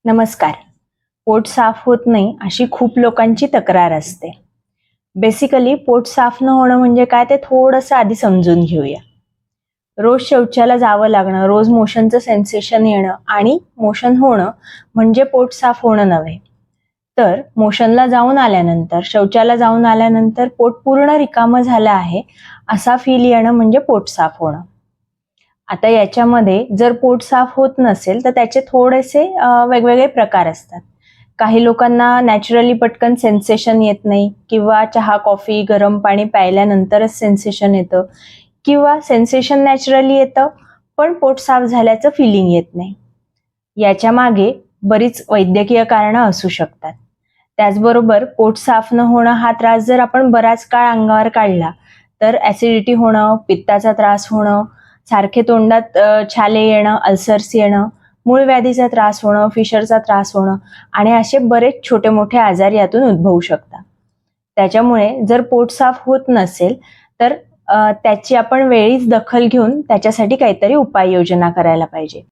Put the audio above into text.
नमस्कार. पोट साफ होत नाही अशी खूप लोकांची तक्रार असते. बेसिकली पोट साफ न होणं म्हणजे काय ते थोडंसं आधी समजून घेऊया. रोज शौचाला जावं लागणं, रोज मोशनचं सेन्सेशन येणं आणि मोशन होणं म्हणजे पोट साफ होणं नव्हे. तर मोशनला जाऊन आल्यानंतर, शौचाला जाऊन आल्यानंतर पोट पूर्ण रिकामं झालं आहे असा फील येणं म्हणजे पोट साफ होणं. आता याच्यामध्ये जर पोट साफ होत नसेल तर त्याचे थोडेसे वेगवेगळे प्रकार असतात. काही लोकांना नॅचरली पटकन सेन्सेशन येत नाही किंवा चहा, कॉफी, गरम पाणी प्यायल्यानंतरच सेन्सेशन येतं किंवा सेन्सेशन नॅचरली येतं पण पोट साफ झाल्याचं फिलिंग येत नाही. याच्या मागे बरीच वैद्यकीय कारणं असू शकतात. त्याचबरोबर पोट साफ न होणं हा त्रास जर आपण बराच काळ अंगावर काढला तर ऍसिडिटी होणं, पित्ताचा त्रास होणं, सारखे तोंडात छाले येणं, अल्सर्स येणं, मूळव्याधीचा त्रास होणं, फिशरचा त्रास होणं आणि असे बरेच छोटे मोठे आजार यातून उद्भवू शकतात. त्याच्यामुळे जर पोट साफ होत नसेल तर त्याची आपण वेळीच दखल घेऊन त्याच्यासाठी काहीतरी उपाययोजना करायला पाहिजे.